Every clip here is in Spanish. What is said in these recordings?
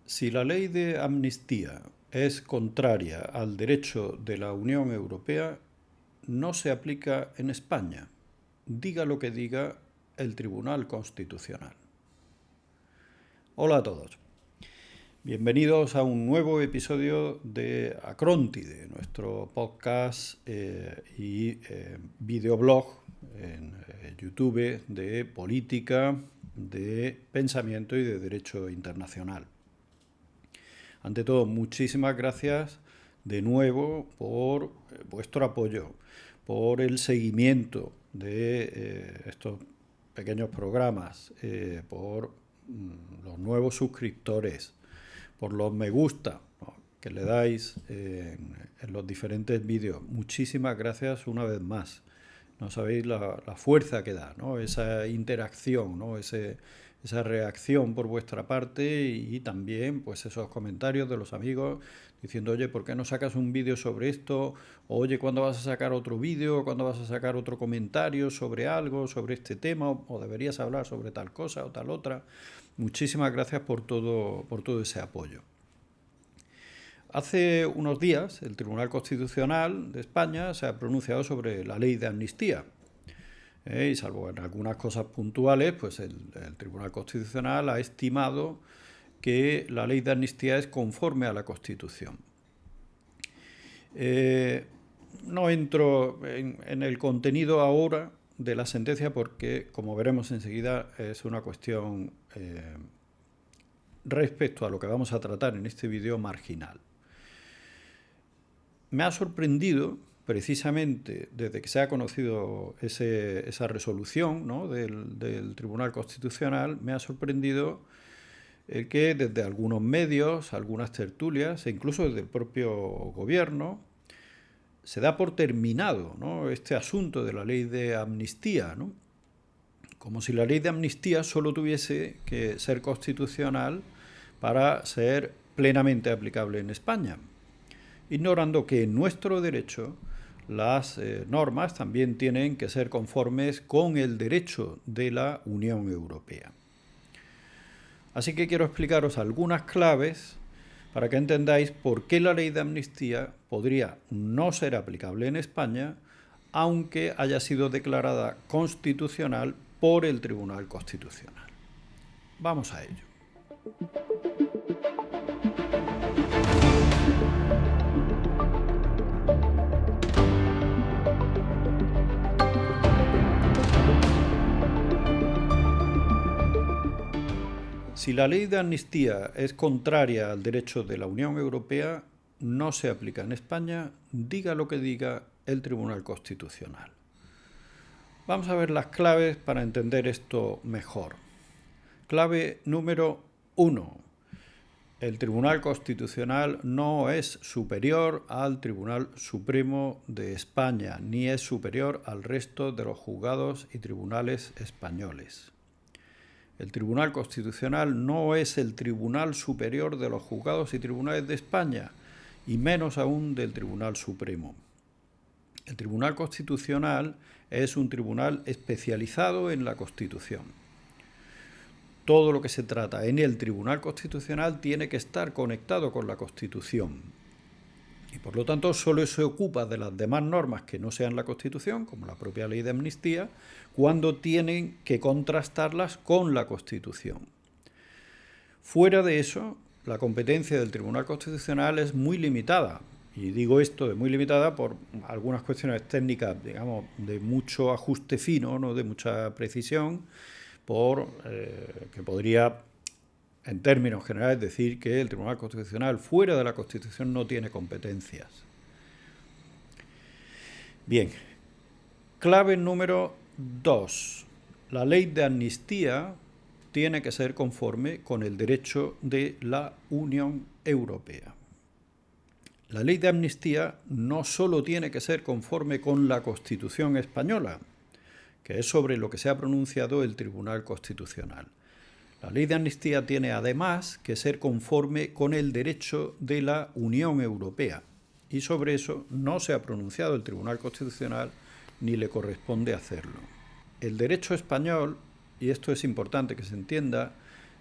Si la ley de amnistía es contraria al derecho de la Unión Europea, no se aplica en España, diga lo que diga el Tribunal Constitucional. Hola a todos. Bienvenidos a un nuevo episodio de Acróntide, nuestro podcast y videoblog en YouTube de política, de pensamiento y de derecho internacional. Ante todo, muchísimas gracias de nuevo por vuestro apoyo, por el seguimiento de estos pequeños programas, por los nuevos suscriptores, por los me gusta, ¿no?, que le dais en los diferentes vídeos. Muchísimas gracias una vez más. No sabéis la fuerza que da, ¿no?, esa interacción, ¿no?, esa reacción por vuestra parte y también pues esos comentarios de los amigos diciendo, oye, ¿por qué no sacas un vídeo sobre esto? Oye, ¿cuándo vas a sacar otro vídeo? ¿Cuándo vas a sacar otro comentario sobre algo, sobre este tema? ¿O deberías hablar sobre tal cosa o tal otra? Muchísimas gracias por todo ese apoyo. Hace unos días el Tribunal Constitucional de España se ha pronunciado sobre la ley de amnistía. Y salvo en algunas cosas puntuales, pues el Tribunal Constitucional ha estimado que la ley de amnistía es conforme a la Constitución. No entro en el contenido ahora de la sentencia porque, como veremos enseguida, es una cuestión respecto a lo que vamos a tratar en este vídeo marginal. Me ha sorprendido, precisamente desde que se ha conocido esa resolución, ¿no?, del Tribunal Constitucional, me ha sorprendido el que desde algunos medios, algunas tertulias e incluso desde el propio gobierno se da por terminado, ¿no?, este asunto de la ley de amnistía, ¿no?, como si la ley de amnistía solo tuviese que ser constitucional para ser plenamente aplicable en España, ignorando que en nuestro derecho las normas también tienen que ser conformes con el derecho de la Unión Europea. Así que quiero explicaros algunas claves para que entendáis por qué la ley de amnistía podría no ser aplicable en España, aunque haya sido declarada constitucional por el Tribunal Constitucional. Vamos a ello. Si la ley de amnistía es contraria al derecho de la Unión Europea, no se aplica en España, diga lo que diga el Tribunal Constitucional. Vamos a ver las claves para entender esto mejor. Clave número 1. El Tribunal Constitucional no es superior al Tribunal Supremo de España, ni es superior al resto de los juzgados y tribunales españoles. El Tribunal Constitucional no es el Tribunal Superior de los juzgados y tribunales de España, y menos aún del Tribunal Supremo. El Tribunal Constitucional es un tribunal especializado en la Constitución. Todo lo que se trata en el Tribunal Constitucional tiene que estar conectado con la Constitución. Y por lo tanto solo se ocupa de las demás normas que no sean la Constitución, como la propia ley de amnistía, cuando tienen que contrastarlas con la Constitución. Fuera de eso, la competencia del Tribunal Constitucional es muy limitada. Y digo esto de muy limitada por algunas cuestiones técnicas, digamos, de mucho ajuste fino, no de mucha precisión, que podría, en términos generales, decir que el Tribunal Constitucional fuera de la Constitución no tiene competencias. Bien, clave número 2. La ley de amnistía tiene que ser conforme con el derecho de la Unión Europea. La ley de amnistía no solo tiene que ser conforme con la Constitución española, que es sobre lo que se ha pronunciado el Tribunal Constitucional. La ley de amnistía tiene además que ser conforme con el derecho de la Unión Europea, y sobre eso no se ha pronunciado el Tribunal Constitucional ni le corresponde hacerlo. El derecho español, y esto es importante que se entienda,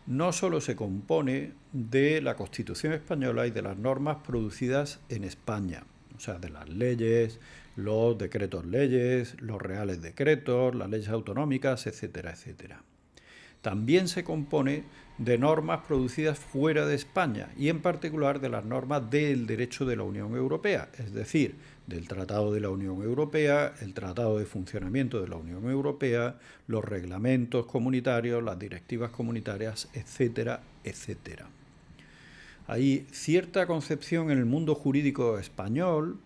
no solo se compone de la Constitución española y de las normas producidas en España, o sea, de las leyes, los decretos leyes, los reales decretos, las leyes autonómicas, etcétera, etcétera. También se compone de normas producidas fuera de España y en particular de las normas del derecho de la Unión Europea, es decir, del Tratado de la Unión Europea, el Tratado de Funcionamiento de la Unión Europea, los reglamentos comunitarios, las directivas comunitarias, etcétera, etcétera. Hay cierta concepción en el mundo jurídico español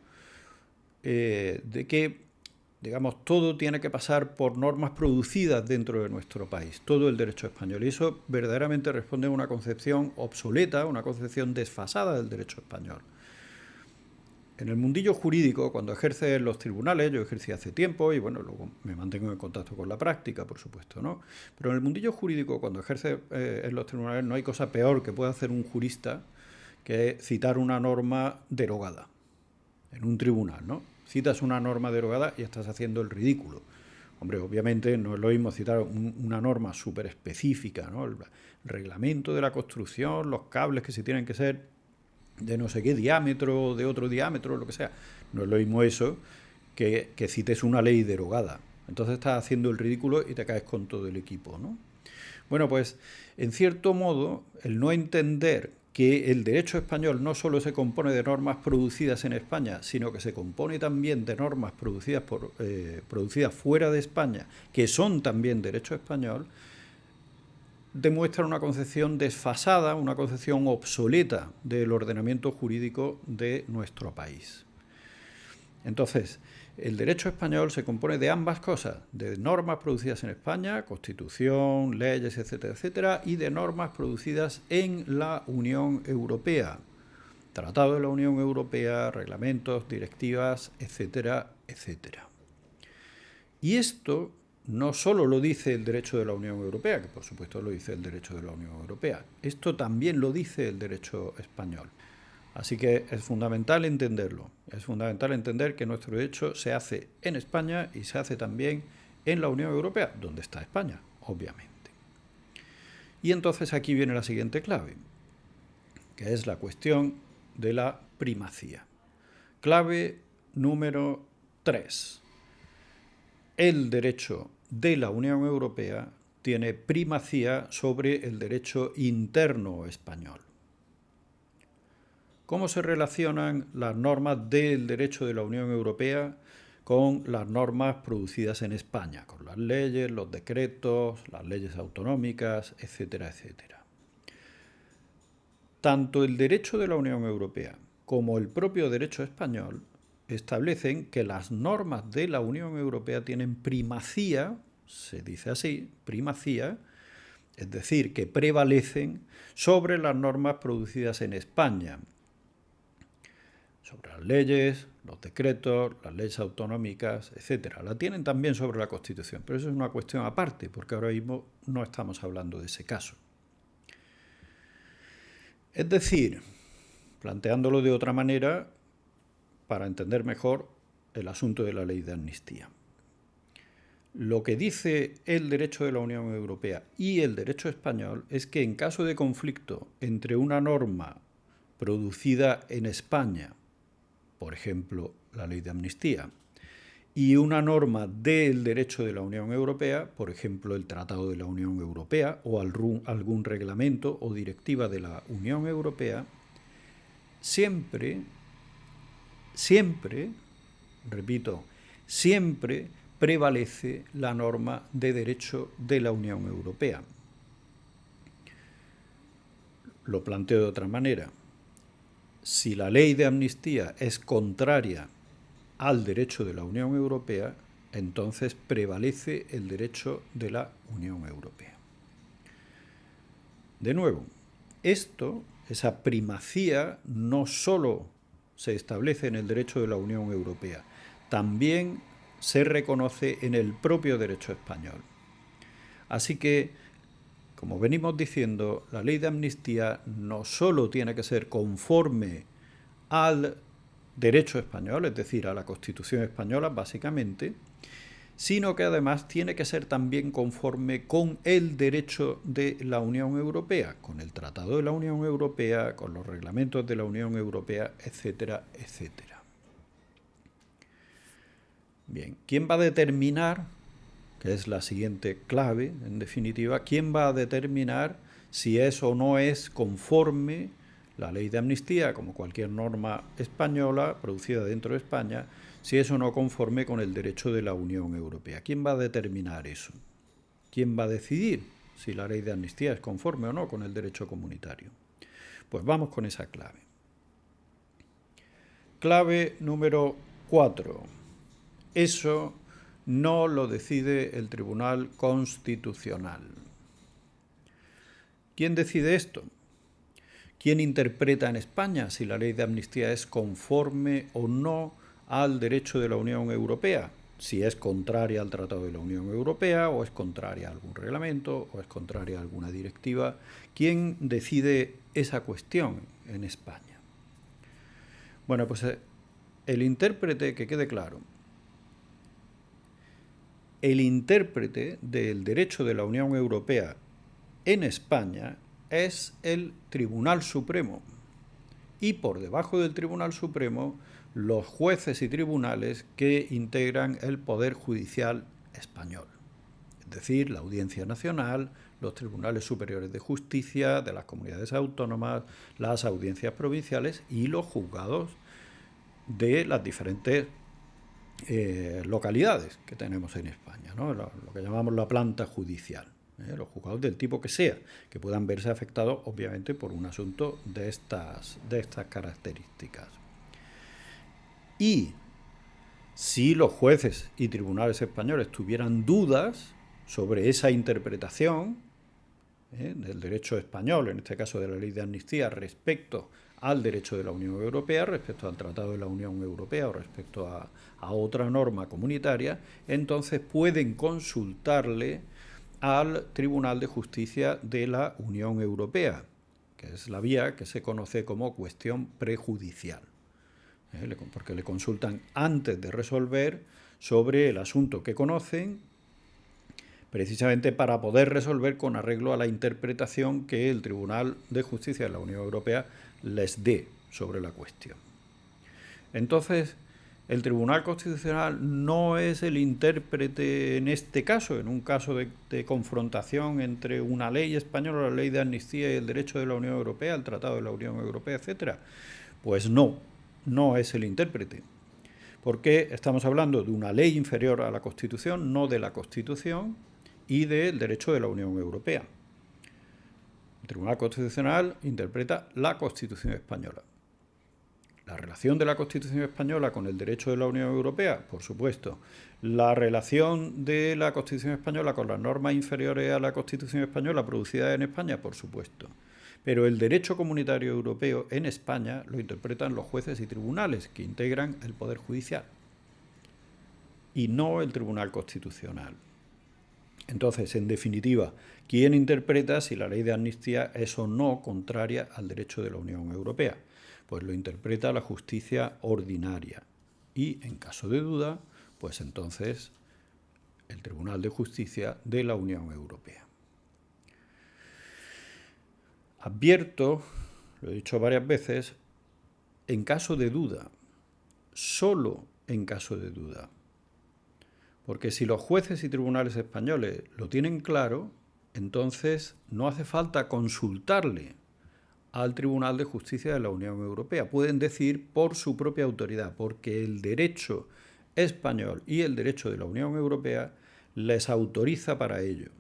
de que, digamos, todo tiene que pasar por normas producidas dentro de nuestro país, todo el derecho español. Y eso verdaderamente responde a una concepción obsoleta, una concepción desfasada del derecho español. En el mundillo jurídico, cuando ejerce en los tribunales, yo ejercí hace tiempo y bueno, luego me mantengo en contacto con la práctica, por supuesto, ¿no? Pero en el mundillo jurídico, cuando ejerce en los tribunales, no hay cosa peor que pueda hacer un jurista que citar una norma derogada en un tribunal, ¿no? Citas una norma derogada y estás haciendo el ridículo. Hombre, obviamente no es lo mismo citar una norma súper específica, ¿no? El reglamento de la construcción, los cables que se tienen que ser de no sé qué diámetro, de otro diámetro, lo que sea. No es lo mismo eso que cites una ley derogada. Entonces estás haciendo el ridículo y te caes con todo el equipo, ¿no? Bueno, pues, en cierto modo, el no entender que el derecho español no solo se compone de normas producidas en España, sino que se compone también de normas producidas fuera de España, que son también derecho español, demuestra una concepción desfasada, una concepción obsoleta del ordenamiento jurídico de nuestro país. Entonces, el derecho español se compone de ambas cosas, de normas producidas en España, Constitución, leyes, etcétera, etcétera, y de normas producidas en la Unión Europea, Tratado de la Unión Europea, reglamentos, directivas, etcétera, etcétera. Y esto no solo lo dice el derecho de la Unión Europea, que por supuesto lo dice el derecho de la Unión Europea, esto también lo dice el derecho español. Así que es fundamental entenderlo, es fundamental entender que nuestro derecho se hace en España y se hace también en la Unión Europea, donde está España, obviamente. Y entonces aquí viene la siguiente clave, que es la cuestión de la primacía. Clave número 3. El derecho de la Unión Europea tiene primacía sobre el derecho interno español. ¿Cómo se relacionan las normas del derecho de la Unión Europea con las normas producidas en España, con las leyes, los decretos, las leyes autonómicas, etcétera, etcétera? Tanto el derecho de la Unión Europea como el propio derecho español establecen que las normas de la Unión Europea tienen primacía, se dice así, primacía, es decir, que prevalecen sobre las normas producidas en España, sobre las leyes, los decretos, las leyes autonómicas, etcétera. La tienen también sobre la Constitución, pero eso es una cuestión aparte, porque ahora mismo no estamos hablando de ese caso. Es decir, planteándolo de otra manera, para entender mejor el asunto de la ley de amnistía. Lo que dice el derecho de la Unión Europea y el derecho español es que en caso de conflicto entre una norma producida en España, por ejemplo, la ley de amnistía, y una norma del derecho de la Unión Europea, por ejemplo, el Tratado de la Unión Europea o algún reglamento o directiva de la Unión Europea, siempre, repito, siempre prevalece la norma de derecho de la Unión Europea. Lo planteo de otra manera. Si la ley de amnistía es contraria al derecho de la Unión Europea, entonces prevalece el derecho de la Unión Europea. De nuevo, esa primacía no solo se establece en el derecho de la Unión Europea, también se reconoce en el propio derecho español. Así que, como venimos diciendo, la ley de amnistía no solo tiene que ser conforme al derecho español, es decir, a la Constitución española, básicamente, sino que además tiene que ser también conforme con el derecho de la Unión Europea, con el Tratado de la Unión Europea, con los reglamentos de la Unión Europea, etcétera, etcétera. Bien, ¿quién va a determinar, que es la siguiente clave, en definitiva, quién va a determinar si es o no es conforme la ley de amnistía, como cualquier norma española producida dentro de España, si es o no conforme con el derecho de la Unión Europea? ¿Quién va a determinar eso? ¿Quién va a decidir si la ley de amnistía es conforme o no con el derecho comunitario? Pues vamos con esa clave. Clave número 4. Eso no lo decide el Tribunal Constitucional. ¿Quién decide esto? ¿Quién interpreta en España si la ley de amnistía es conforme o no al derecho de la Unión Europea? Si es contraria al Tratado de la Unión Europea, o es contraria a algún reglamento, o es contraria a alguna directiva. ¿Quién decide esa cuestión en España? Bueno, pues el intérprete, que quede claro, el intérprete del derecho de la Unión Europea en España es el Tribunal Supremo, y por debajo del Tribunal Supremo los jueces y tribunales que integran el Poder Judicial español, es decir, la Audiencia Nacional, los Tribunales Superiores de Justicia de las comunidades autónomas, las audiencias provinciales y los juzgados de las diferentes localidades que tenemos en España, ¿no? Lo que llamamos la planta judicial. Los juzgados del tipo que sea, que puedan verse afectados obviamente por un asunto de estas características. Y si los jueces y tribunales españoles tuvieran dudas sobre esa interpretación del derecho español, en este caso de la ley de amnistía, respecto al derecho de la Unión Europea, respecto al Tratado de la Unión Europea o respecto a otra norma comunitaria, entonces pueden consultarle al Tribunal de Justicia de la Unión Europea, que es la vía que se conoce como cuestión prejudicial, porque le consultan antes de resolver sobre el asunto que conocen, precisamente para poder resolver con arreglo a la interpretación que el Tribunal de Justicia de la Unión Europea les dé sobre la cuestión. Entonces, el Tribunal Constitucional no es el intérprete en este caso, en un caso de confrontación entre una ley española, la ley de amnistía y el derecho de la Unión Europea, el Tratado de la Unión Europea, etc. Pues no es el intérprete, porque estamos hablando de una ley inferior a la Constitución, no de la Constitución y del derecho de la Unión Europea. El Tribunal Constitucional interpreta la Constitución española. La relación de la Constitución española con el derecho de la Unión Europea, por supuesto. La relación de la Constitución española con las normas inferiores a la Constitución española producidas en España, por supuesto. Pero el derecho comunitario europeo en España lo interpretan los jueces y tribunales que integran el Poder Judicial y no el Tribunal Constitucional. Entonces, en definitiva, ¿quién interpreta si la ley de amnistía es o no contraria al derecho de la Unión Europea? Pues lo interpreta la justicia ordinaria y, en caso de duda, pues entonces el Tribunal de Justicia de la Unión Europea. Advierto, lo he dicho varias veces, en caso de duda, solo en caso de duda. Porque si los jueces y tribunales españoles lo tienen claro, entonces no hace falta consultarle al Tribunal de Justicia de la Unión Europea. Pueden decir por su propia autoridad, porque el derecho español y el derecho de la Unión Europea les autoriza para ello.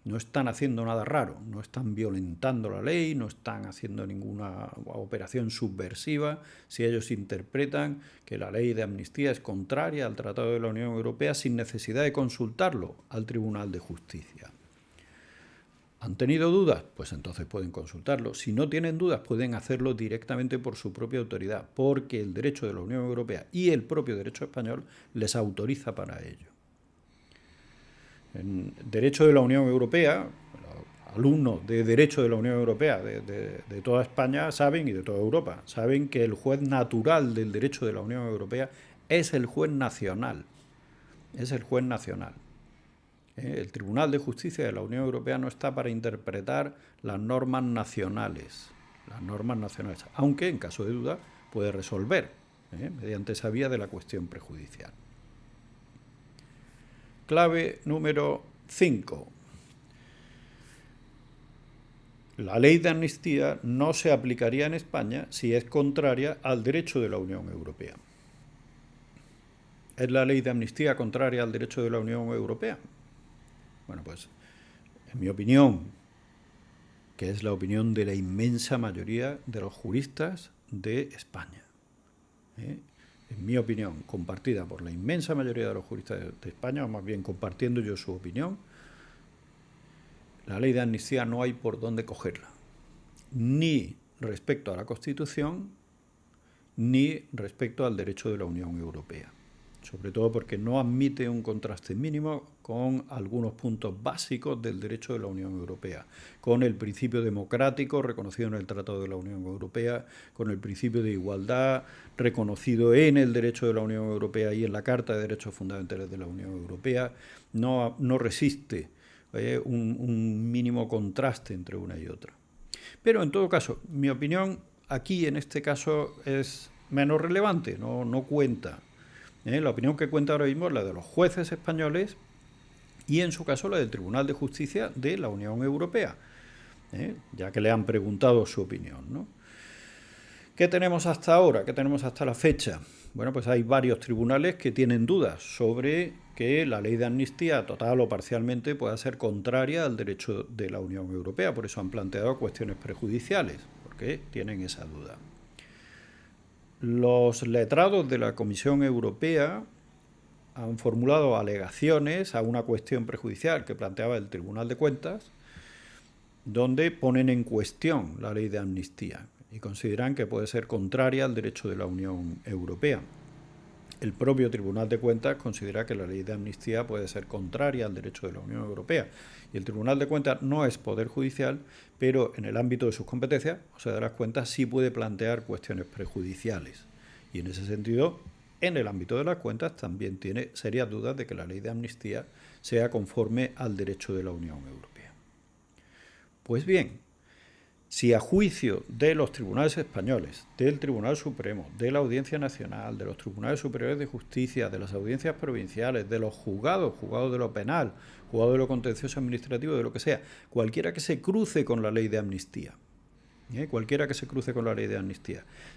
No están haciendo nada raro, no están violentando la ley, no están haciendo ninguna operación subversiva si ellos interpretan que la ley de amnistía es contraria al Tratado de la Unión Europea sin necesidad de consultarlo al Tribunal de Justicia. ¿Han tenido dudas? Pues entonces pueden consultarlo. Si no tienen dudas, pueden hacerlo directamente por su propia autoridad, porque el derecho de la Unión Europea y el propio derecho español les autoriza para ello. En derecho de la Unión Europea, los alumnos de derecho de la Unión Europea de toda España saben, y de toda Europa, saben que el juez natural del derecho de la Unión Europea es el juez nacional. es el juez nacional. El Tribunal de Justicia de la Unión Europea no está para interpretar las normas nacionales, aunque en caso de duda puede resolver mediante esa vía de la cuestión prejudicial. Clave número 5. La ley de amnistía no se aplicaría en España si es contraria al derecho de la Unión Europea. ¿Es la ley de amnistía contraria al derecho de la Unión Europea? Bueno, pues, en mi opinión, que es la opinión de la inmensa mayoría de los juristas de España, en mi opinión, compartida por la inmensa mayoría de los juristas de España, o más bien compartiendo yo su opinión, la ley de amnistía no hay por dónde cogerla, ni respecto a la Constitución, ni respecto al derecho de la Unión Europea. Sobre todo porque no admite un contraste mínimo con algunos puntos básicos del derecho de la Unión Europea, con el principio democrático reconocido en el Tratado de la Unión Europea, con el principio de igualdad reconocido en el derecho de la Unión Europea y en la Carta de Derechos Fundamentales de la Unión Europea. No resiste un mínimo contraste entre una y otra. Pero en todo caso, mi opinión aquí en este caso es menos relevante, no cuenta. La opinión que cuenta ahora mismo es la de los jueces españoles y en su caso la del Tribunal de Justicia de la Unión Europea, ya que le han preguntado su opinión, ¿no? ¿Qué tenemos hasta ahora? ¿Qué tenemos hasta la fecha? Bueno, pues hay varios tribunales que tienen dudas sobre que la ley de amnistía total o parcialmente pueda ser contraria al derecho de la Unión Europea. Por eso han planteado cuestiones prejudiciales, porque tienen esa duda. Los letrados de la Comisión Europea han formulado alegaciones a una cuestión prejudicial que planteaba el Tribunal de Cuentas, donde ponen en cuestión la ley de amnistía y consideran que puede ser contraria al derecho de la Unión Europea. El propio Tribunal de Cuentas considera que la ley de amnistía puede ser contraria al derecho de la Unión Europea. Y el Tribunal de Cuentas no es poder judicial, pero en el ámbito de sus competencias, o sea, de las cuentas, sí puede plantear cuestiones prejudiciales. Y en ese sentido, en el ámbito de las cuentas también tiene serias dudas de que la ley de amnistía sea conforme al derecho de la Unión Europea. Pues bien, si a juicio de los tribunales españoles, del Tribunal Supremo, de la Audiencia Nacional, de los Tribunales Superiores de Justicia, de las audiencias provinciales, de los juzgados de lo penal, juzgados de lo contencioso administrativo, de lo que sea, cualquiera que se cruce con la ley de amnistía,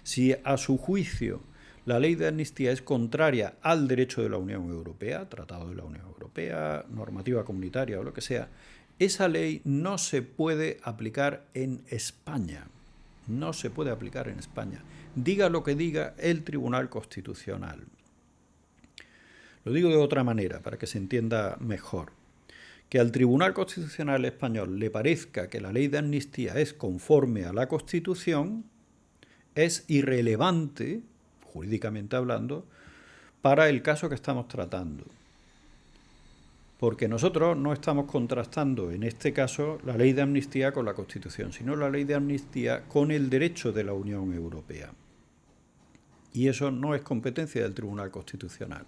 si a su juicio la ley de amnistía es contraria al derecho de la Unión Europea, Tratado de la Unión Europea, normativa comunitaria o lo que sea, esa ley no se puede aplicar en España. No se puede aplicar en España. Diga lo que diga el Tribunal Constitucional. Lo digo de otra manera, para que se entienda mejor. Que al Tribunal Constitucional español le parezca que la ley de amnistía es conforme a la Constitución, es irrelevante, jurídicamente hablando, para el caso que estamos tratando. Porque nosotros no estamos contrastando, en este caso, la ley de amnistía con la Constitución, sino la ley de amnistía con el derecho de la Unión Europea. Y eso no es competencia del Tribunal Constitucional.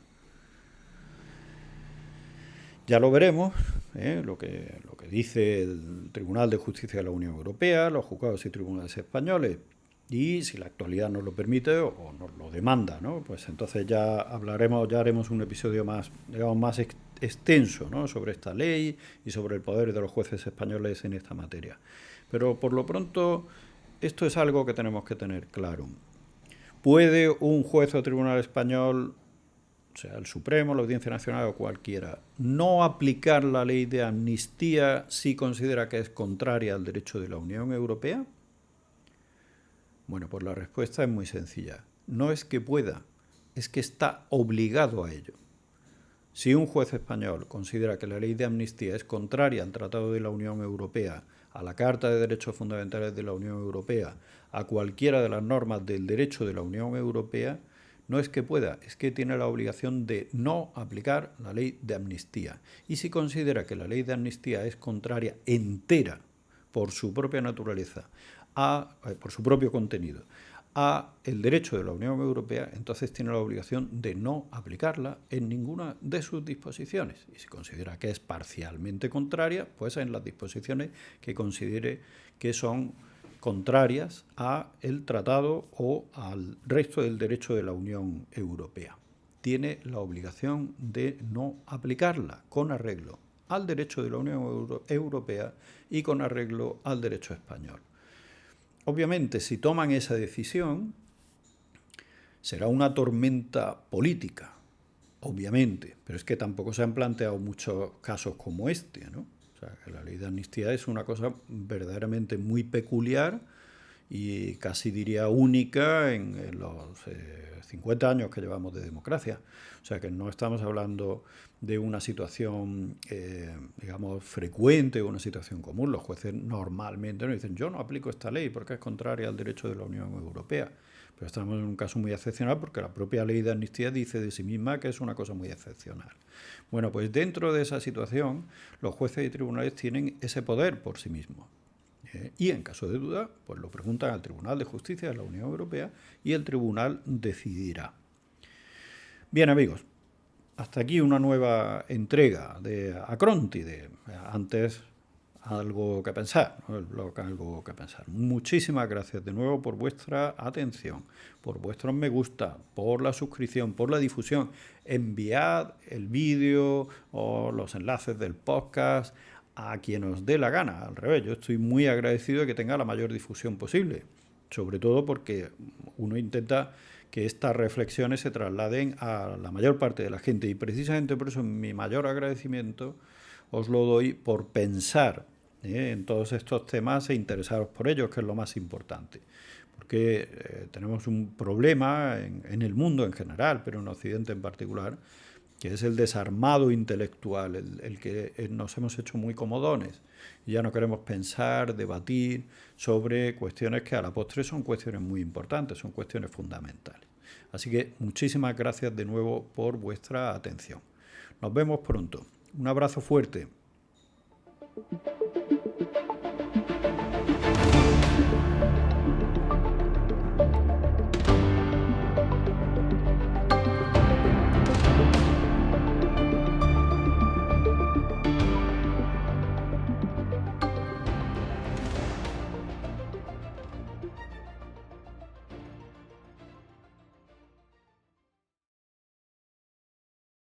Ya lo veremos, lo que dice el Tribunal de Justicia de la Unión Europea, los juzgados y tribunales españoles, y si la actualidad nos lo permite o nos lo demanda, ¿no? Pues entonces ya haremos un episodio más, digamos, más extenso, ¿no?, sobre esta ley y sobre el poder de los jueces españoles en esta materia. Pero por lo pronto esto es algo que tenemos que tener claro. ¿Puede un juez o tribunal español, sea el Supremo, la Audiencia Nacional o cualquiera, no aplicar la ley de amnistía si considera que es contraria al derecho de la Unión Europea? Bueno, pues la respuesta es muy sencilla. No es que pueda, es que está obligado a ello. Si un juez español considera que la ley de amnistía es contraria al Tratado de la Unión Europea, a la Carta de Derechos Fundamentales de la Unión Europea, a cualquiera de las normas del derecho de la Unión Europea, no es que pueda, es que tiene la obligación de no aplicar la ley de amnistía. Y si considera que la ley de amnistía es contraria entera, por su propia naturaleza, por su propio contenido, a el derecho de la Unión Europea, entonces tiene la obligación de no aplicarla en ninguna de sus disposiciones. Y si considera que es parcialmente contraria, pues en las disposiciones que considere que son contrarias a el tratado o al resto del derecho de la Unión Europea. Tiene la obligación de no aplicarla con arreglo al derecho de la Unión Europea y con arreglo al derecho español. Obviamente, si toman esa decisión, será una tormenta política, obviamente, pero es que tampoco se han planteado muchos casos como este, ¿no? O sea, que la ley de amnistía es una cosa verdaderamente muy peculiar y casi diría única en los 50 años que llevamos de democracia. O sea, que no estamos hablando de una situación, digamos, frecuente o una situación común. Los jueces normalmente no dicen, yo no aplico esta ley porque es contraria al derecho de la Unión Europea. Pero estamos en un caso muy excepcional porque la propia ley de amnistía dice de sí misma que es una cosa muy excepcional. Bueno, pues dentro de esa situación, los jueces y tribunales tienen ese poder por sí mismos. Y en caso de duda, pues lo preguntan al Tribunal de Justicia de la Unión Europea y el tribunal decidirá. Bien, amigos, hasta aquí una nueva entrega de Acróntide. Antes, algo que pensar, ¿no? El blog Algo que Pensar. Muchísimas gracias de nuevo por vuestra atención, por vuestros me gusta, por la suscripción, por la difusión. Enviad el vídeo o los enlaces del podcast a quien os dé la gana. Al revés, yo estoy muy agradecido de que tenga la mayor difusión posible, sobre todo porque uno intenta que estas reflexiones se trasladen a la mayor parte de la gente y precisamente por eso mi mayor agradecimiento os lo doy por pensar en todos estos temas e interesaros por ellos, que es lo más importante. Porque tenemos un problema en el mundo en general, pero en Occidente en particular, que es el desarmado intelectual, el que nos hemos hecho muy comodones. Y ya no queremos pensar, debatir sobre cuestiones que a la postre son cuestiones muy importantes, son cuestiones fundamentales. Así que muchísimas gracias de nuevo por vuestra atención. Nos vemos pronto. Un abrazo fuerte.